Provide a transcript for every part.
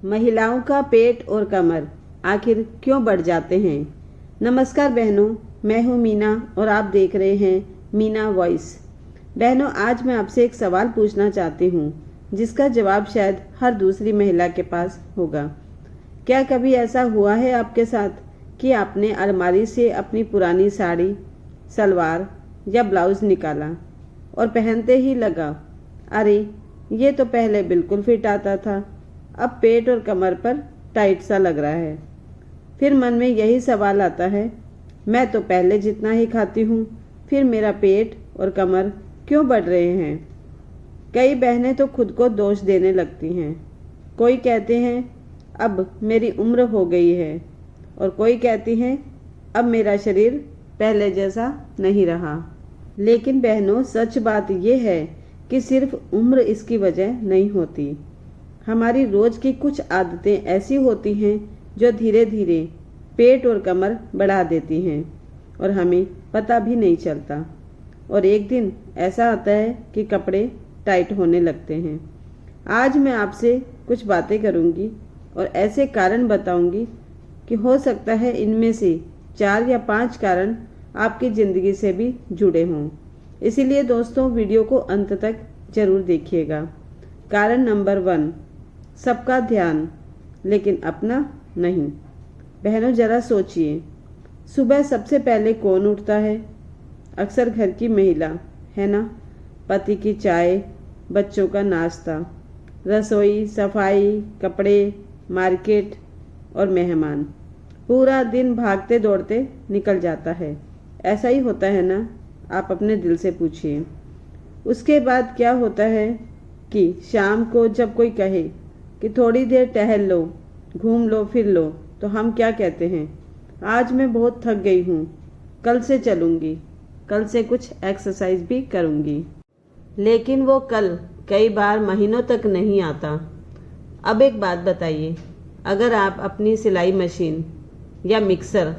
महिलाओं का पेट और कमर आखिर क्यों बढ़ जाते हैं। नमस्कार बहनों, मैं हूँ मीना और आप देख रहे हैं मीना वॉइस। बहनों, आज मैं आपसे एक सवाल पूछना चाहती हूँ जिसका जवाब शायद हर दूसरी महिला के पास होगा। क्या कभी ऐसा हुआ है आपके साथ कि आपने अलमारी से अपनी पुरानी साड़ी, सलवार या ब्लाउज निकाला और पहनते ही लगा, अरे ये तो पहले बिल्कुल फिट आता था, अब पेट और कमर पर टाइट सा लग रहा है। फिर मन में यही सवाल आता है, मैं तो पहले जितना ही खाती हूँ, फिर मेरा पेट और कमर क्यों बढ़ रहे हैं। कई बहनें तो खुद को दोष देने लगती हैं। कोई कहते हैं अब मेरी उम्र हो गई है और कोई कहती हैं अब मेरा शरीर पहले जैसा नहीं रहा। लेकिन बहनों, सच बात यह है कि सिर्फ उम्र इसकी वजह नहीं होती। हमारी रोज की कुछ आदतें ऐसी होती हैं जो धीरे धीरे पेट और कमर बढ़ा देती हैं और हमें पता भी नहीं चलता। और एक दिन ऐसा आता है कि कपड़े टाइट होने लगते हैं। आज मैं आपसे कुछ बातें करूंगी और ऐसे कारण बताऊंगी कि हो सकता है इनमें से 4 या 5 कारण आपकी ज़िंदगी से भी जुड़े हों। इसीलिए दोस्तों, वीडियो को अंत तक जरूर देखिएगा। कारण नंबर 1, सबका ध्यान लेकिन अपना नहीं। बहनों, जरा सोचिए, सुबह सबसे पहले कौन उठता है? अक्सर घर की महिला, है ना। पति की चाय, बच्चों का नाश्ता, रसोई, सफाई, कपड़े, मार्केट और मेहमान। पूरा दिन भागते दौड़ते निकल जाता है। ऐसा ही होता है ना? आप अपने दिल से पूछिए। उसके बाद क्या होता है कि शाम को जब कोई कहे कि थोड़ी देर टहल लो, घूम लो, फिर लो, तो हम क्या कहते हैं? आज मैं बहुत थक गई हूँ, कल से चलूँगी, कल से कुछ एक्सरसाइज भी करूँगी। लेकिन वो कल कई बार महीनों तक नहीं आता। अब एक बात बताइए, अगर आप अपनी सिलाई मशीन या मिक्सर,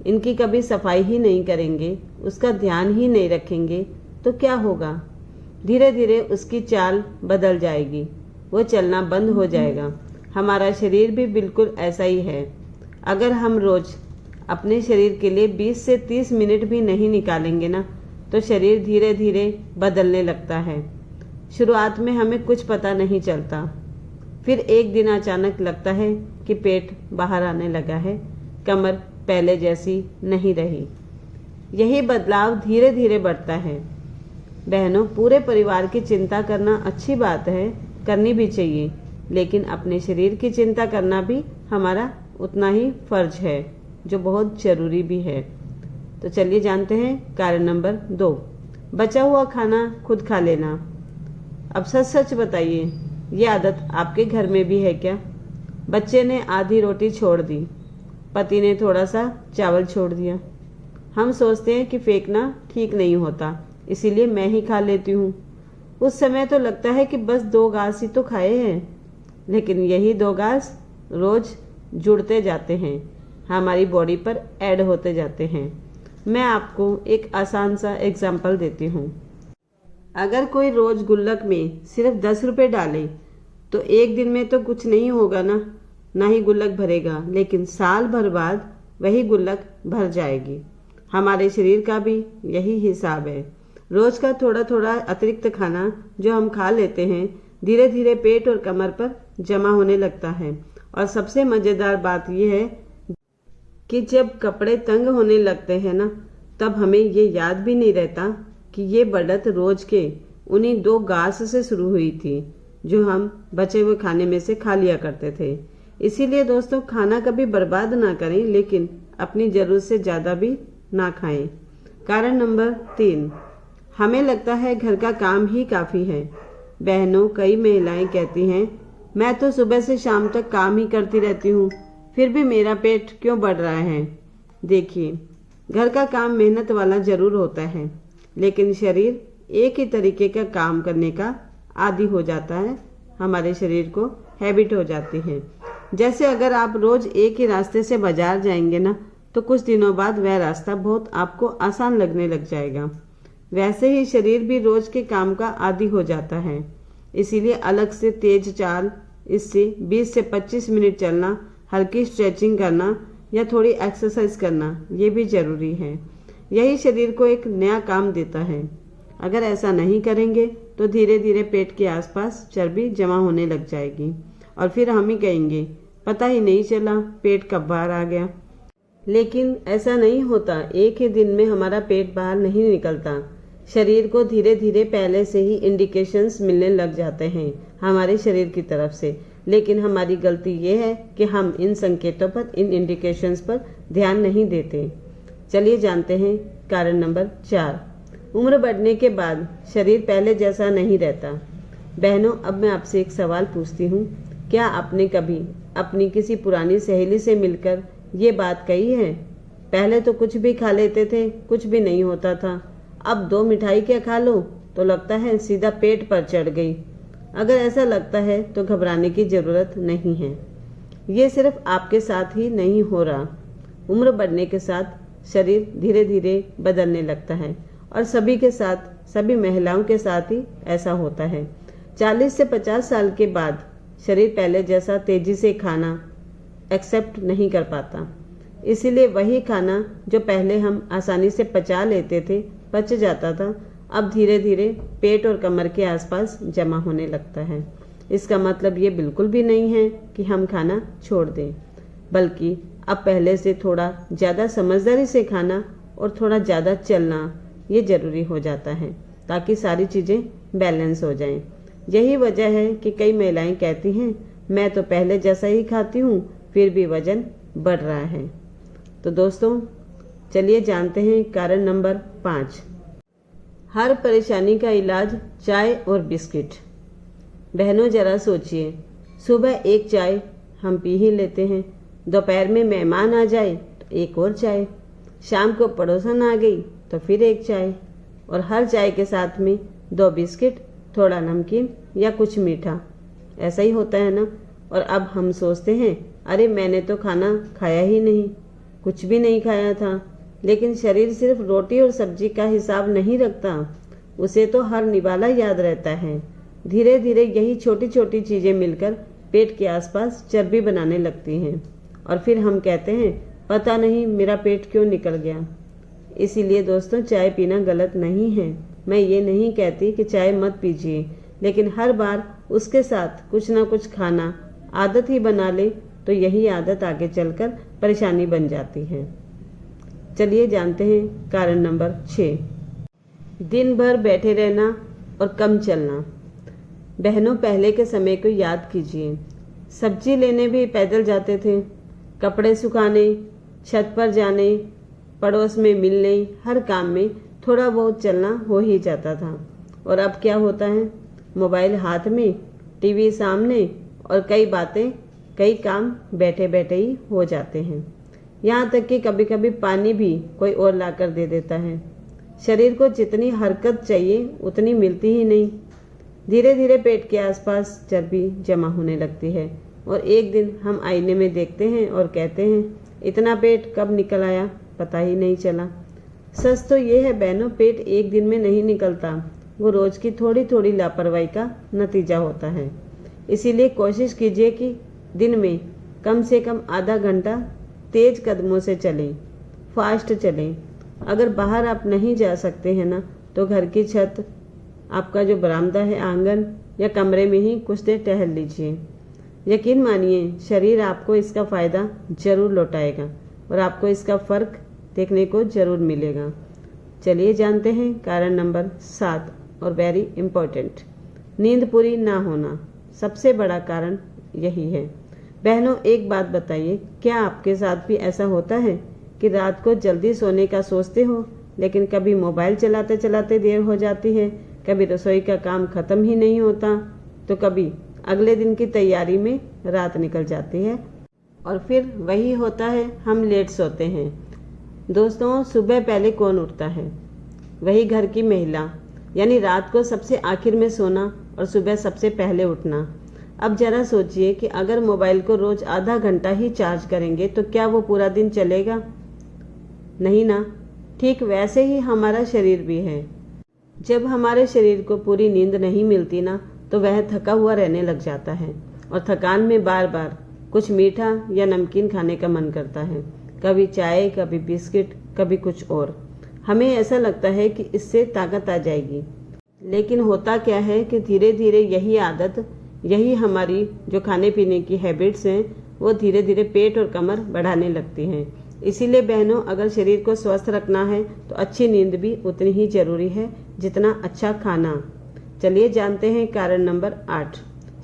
इनकी कभी सफाई ही नहीं करेंगे, उसका ध्यान ही नहीं रखेंगे, तो क्या होगा? धीरे धीरे उसकी चाल बदल जाएगी, वो चलना बंद हो जाएगा। हमारा शरीर भी बिल्कुल ऐसा ही है। अगर हम रोज अपने शरीर के लिए 20 से 30 मिनट भी नहीं निकालेंगे ना, तो शरीर धीरे धीरे बदलने लगता है। शुरुआत में हमें कुछ पता नहीं चलता, फिर एक दिन अचानक लगता है कि पेट बाहर आने लगा है, कमर पहले जैसी नहीं रही। यही बदलाव धीरे धीरे बढ़ता है। बहनों, पूरे परिवार की चिंता करना अच्छी बात है, करनी भी चाहिए, लेकिन अपने शरीर की चिंता करना भी हमारा उतना ही फर्ज है, जो बहुत जरूरी भी है। तो चलिए जानते हैं कारण नंबर 2, बचा हुआ खाना खुद खा लेना। अब सच सच बताइए, ये आदत आपके घर में भी है क्या? बच्चे ने आधी रोटी छोड़ दी, पति ने थोड़ा सा चावल छोड़ दिया। हम सोचते हैं कि फेंकना ठीक नहीं होता, इसीलिए मैं ही खा लेती हूँ। उस समय तो लगता है कि बस 2 घास ही तो खाए हैं, लेकिन यही 2 घास रोज जुड़ते जाते हैं, हमारी बॉडी पर ऐड होते जाते हैं। मैं आपको एक आसान सा एग्जाम्पल देती हूँ। अगर कोई रोज गुल्लक में सिर्फ 10 रुपये डाले तो एक दिन में तो कुछ नहीं होगा ना ही गुल्लक भरेगा, लेकिन साल भर बाद वही गुल्लक भर जाएगी। हमारे शरीर का भी यही हिसाब है। रोज का थोड़ा थोड़ा अतिरिक्त खाना जो हम खा लेते हैं, धीरे धीरे पेट और कमर पर जमा होने लगता है। और सबसे मज़ेदार बात यह है कि जब कपड़े तंग होने लगते हैं ना, तब हमें ये याद भी नहीं रहता कि ये बढ़त रोज के उन्हीं 2 घास से शुरू हुई थी जो हम बचे हुए खाने में से खा लिया करते थे। इसीलिए दोस्तों, खाना कभी बर्बाद ना करें, लेकिन अपनी ज़रूरत से ज़्यादा भी ना खाएं। कारण नंबर 3, हमें लगता है घर का काम ही काफ़ी है। बहनों, कई महिलाएं कहती हैं मैं तो सुबह से शाम तक काम ही करती रहती हूँ, फिर भी मेरा पेट क्यों बढ़ रहा है। देखिए, घर का काम मेहनत वाला जरूर होता है, लेकिन शरीर एक ही तरीके का काम करने का आदी हो जाता है। हमारे शरीर को हैबिट हो जाती है। जैसे अगर आप रोज एक ही रास्ते से बाजार जाएंगे ना, तो कुछ दिनों बाद वह रास्ता बहुत आपको आसान लगने लग जाएगा। वैसे ही शरीर भी रोज के काम का आदी हो जाता है। इसीलिए अलग से तेज चाल इससे 20 से 25 मिनट चलना, हल्की स्ट्रेचिंग करना या थोड़ी एक्सरसाइज करना ये भी ज़रूरी है। यही शरीर को एक नया काम देता है। अगर ऐसा नहीं करेंगे तो धीरे धीरे पेट के आसपास चर्बी जमा होने लग जाएगी और फिर हम ही कहेंगे पता ही नहीं चला पेट कब बाहर आ गया। लेकिन ऐसा नहीं होता, एक ही दिन में हमारा पेट बाहर नहीं निकलता। शरीर को धीरे धीरे पहले से ही इंडिकेशंस मिलने लग जाते हैं हमारे शरीर की तरफ से, लेकिन हमारी गलती ये है कि हम इन संकेतों पर, इन इंडिकेशंस पर ध्यान नहीं देते। चलिए जानते हैं कारण नंबर 4। उम्र बढ़ने के बाद शरीर पहले जैसा नहीं रहता। बहनों, अब मैं आपसे एक सवाल पूछती हूँ, क्या आपने कभी अपनी किसी पुरानी सहेली से मिलकर ये बात कही है, पहले तो कुछ भी खा लेते थे, कुछ भी नहीं होता था, अब 2 मिठाई क्या खा लो तो लगता है सीधा पेट पर चढ़ गई। अगर ऐसा लगता है तो घबराने की ज़रूरत नहीं है। ये सिर्फ आपके साथ ही नहीं हो रहा, उम्र बढ़ने के साथ शरीर धीरे धीरे बदलने लगता है और सभी के साथ, सभी महिलाओं के साथ ही ऐसा होता है। 40 से 50 साल के बाद शरीर पहले जैसा तेजी से खाना एक्सेप्ट नहीं कर पाता। इसीलिए वही खाना जो पहले हम आसानी से पचा लेते थे, पच जाता था, अब धीरे धीरे पेट और कमर के आसपास जमा होने लगता है। इसका मतलब ये बिल्कुल भी नहीं है कि हम खाना छोड़ दें, बल्कि अब पहले से थोड़ा ज़्यादा समझदारी से खाना और थोड़ा ज़्यादा चलना ये ज़रूरी हो जाता है ताकि सारी चीज़ें बैलेंस हो जाएं। यही वजह है कि कई महिलाएं कहती हैं मैं तो पहले जैसा ही खाती हूँ फिर भी वज़न बढ़ रहा है। तो दोस्तों चलिए जानते हैं कारण नंबर 5। हर परेशानी का इलाज चाय और बिस्किट। बहनों ज़रा सोचिए, सुबह एक चाय हम पी ही लेते हैं, दोपहर में मेहमान आ जाए तो एक और चाय, शाम को पड़ोसन आ गई तो फिर एक चाय, और हर चाय के साथ में 2 बिस्किट, थोड़ा नमकीन या कुछ मीठा। ऐसा ही होता है ना। और अब हम सोचते हैं अरे मैंने तो खाना खाया ही नहीं, कुछ भी नहीं खाया था। लेकिन शरीर सिर्फ रोटी और सब्जी का हिसाब नहीं रखता, उसे तो हर निवाला याद रहता है। धीरे धीरे यही छोटी छोटी चीज़ें मिलकर पेट के आसपास चर्बी बनाने लगती हैं और फिर हम कहते हैं पता नहीं मेरा पेट क्यों निकल गया। इसीलिए दोस्तों चाय पीना गलत नहीं है। मैं ये नहीं कहती कि चाय मत पीजिए, लेकिन हर बार उसके साथ कुछ ना कुछ खाना आदत ही बना ले तो यही आदत आगे चलकर परेशानी बन जाती है। चलिए जानते हैं कारण नंबर 6। दिन भर बैठे रहना और कम चलना। बहनों पहले के समय को याद कीजिए, सब्जी लेने भी पैदल जाते थे, कपड़े सुखाने, छत पर जाने, पड़ोस में मिलने, हर काम में थोड़ा बहुत चलना हो ही जाता था। और अब क्या होता है, मोबाइल हाथ में, टीवी सामने और कई काम बैठे बैठे ही हो जाते हैं। यहाँ तक कि कभी कभी पानी भी कोई और ला कर दे देता है। शरीर को जितनी हरकत चाहिए उतनी मिलती ही नहीं। धीरे धीरे पेट के आसपास चर्बी जमा होने लगती है और एक दिन हम आईने में देखते हैं और कहते हैं इतना पेट कब निकल आया, पता ही नहीं चला। सच तो ये है बहनों, पेट एक दिन में नहीं निकलता, वो रोज की थोड़ी थोड़ी लापरवाही का नतीजा होता है। इसीलिए कोशिश कीजिए कि दिन में कम से कम आधा घंटा तेज कदमों से चलें, फास्ट चलें। अगर बाहर आप नहीं जा सकते हैं ना, तो घर की छत, आपका जो बरामदा है, आंगन या कमरे में ही कुछ देर टहल लीजिए। यकीन मानिए शरीर आपको इसका फ़ायदा ज़रूर लौटाएगा और आपको इसका फ़र्क देखने को ज़रूर मिलेगा। चलिए जानते हैं कारण नंबर 7 और वेरी इम्पोर्टेंट, नींद पूरी ना होना। सबसे बड़ा कारण यही है। बहनों एक बात बताइए, क्या आपके साथ भी ऐसा होता है कि रात को जल्दी सोने का सोचते हो, लेकिन कभी मोबाइल चलाते चलाते देर हो जाती है, कभी रसोई का काम ख़त्म ही नहीं होता, तो कभी अगले दिन की तैयारी में रात निकल जाती है और फिर वही होता है, हम लेट सोते हैं। दोस्तों सुबह पहले कौन उठता है? वही घर की महिला, यानी रात को सबसे आखिर में सोना और सुबह सबसे पहले उठना। अब जरा सोचिए कि अगर मोबाइल को रोज आधा घंटा ही चार्ज करेंगे तो क्या वो पूरा दिन चलेगा? नहीं ना। ठीक वैसे ही हमारा शरीर भी है। जब हमारे शरीर को पूरी नींद नहीं मिलती ना, तो वह थका हुआ रहने लग जाता है और थकान में बार बार कुछ मीठा या नमकीन खाने का मन करता है। कभी चाय, कभी बिस्किट, कभी कुछ और। हमें ऐसा लगता है कि इससे ताकत आ जाएगी, लेकिन होता क्या है कि धीरे धीरे यही आदत, यही हमारी जो खाने पीने की हैबिट्स हैं, वो धीरे धीरे पेट और कमर बढ़ाने लगती हैं। इसीलिए बहनों, अगर शरीर को स्वस्थ रखना है तो अच्छी नींद भी उतनी ही जरूरी है जितना अच्छा खाना। चलिए जानते हैं कारण नंबर 8,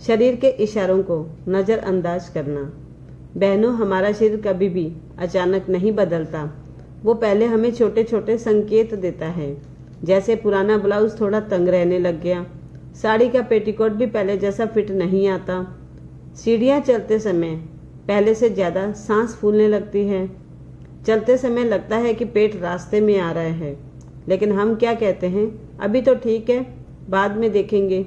शरीर के इशारों को नज़रअंदाज करना। बहनों, हमारा शरीर कभी भी अचानक नहीं बदलता। वो पहले हमें छोटे छोटे संकेत देता है, जैसे पुराना ब्लाउज थोड़ा तंग रहने लग गया, साड़ी का पेटीकोट भी पहले जैसा फिट नहीं आता, सीढ़ियाँ चलते समय पहले से ज़्यादा सांस फूलने लगती है, चलते समय लगता है कि पेट रास्ते में आ रहा है, लेकिन हम क्या कहते हैं, अभी तो ठीक है, बाद में देखेंगे,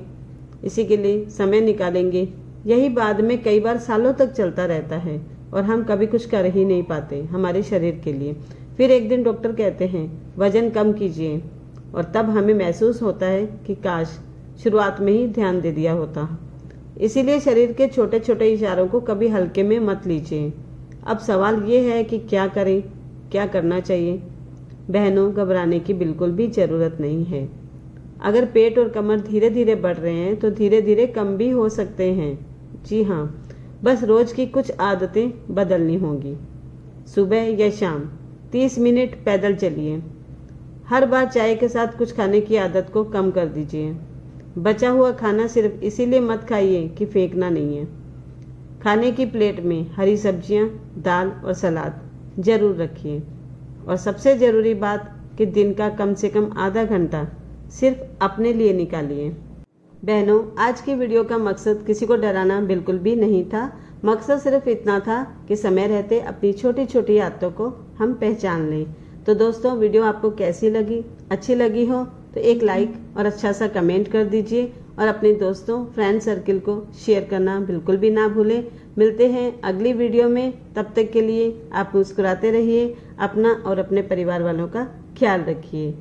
इसी के लिए समय निकालेंगे। यही बाद में कई बार सालों तक चलता रहता है और हम कभी कुछ कर ही नहीं पाते हमारे शरीर के लिए। फिर एक दिन डॉक्टर कहते हैं वजन कम कीजिए, और तब हमें महसूस होता है कि काश शुरुआत में ही ध्यान दे दिया होता। इसीलिए शरीर के छोटे छोटे इशारों को कभी हल्के में मत लीजिए। अब सवाल ये है कि क्या करें, क्या करना चाहिए। बहनों, घबराने की बिल्कुल भी ज़रूरत नहीं है। अगर पेट और कमर धीरे धीरे बढ़ रहे हैं तो धीरे धीरे कम भी हो सकते हैं। जी हाँ, बस रोज़ की कुछ आदतें बदलनी होंगी। सुबह या शाम 30 मिनट पैदल चलिए। हर बार चाय के साथ कुछ खाने की आदत को कम कर दीजिए। बचा हुआ खाना सिर्फ इसीलिए मत खाइए कि फेंकना नहीं है। खाने की प्लेट में हरी सब्जियां, दाल और सलाद जरूर रखिए। और सबसे ज़रूरी बात कि दिन का कम से कम आधा घंटा सिर्फ अपने लिए निकालिए। बहनों, आज की वीडियो का मकसद किसी को डराना बिल्कुल भी नहीं था। मकसद सिर्फ इतना था कि समय रहते अपनी छोटी छोटी आदतों को हम पहचान लें। तो दोस्तों, वीडियो आपको कैसी लगी? अच्छी लगी हो तो एक लाइक और अच्छा सा कमेंट कर दीजिए, और अपने दोस्तों, फ्रेंड सर्किल को शेयर करना बिल्कुल भी ना भूलें। मिलते हैं अगली वीडियो में। तब तक के लिए आप मुस्कुराते रहिए, अपना और अपने परिवार वालों का ख्याल रखिए।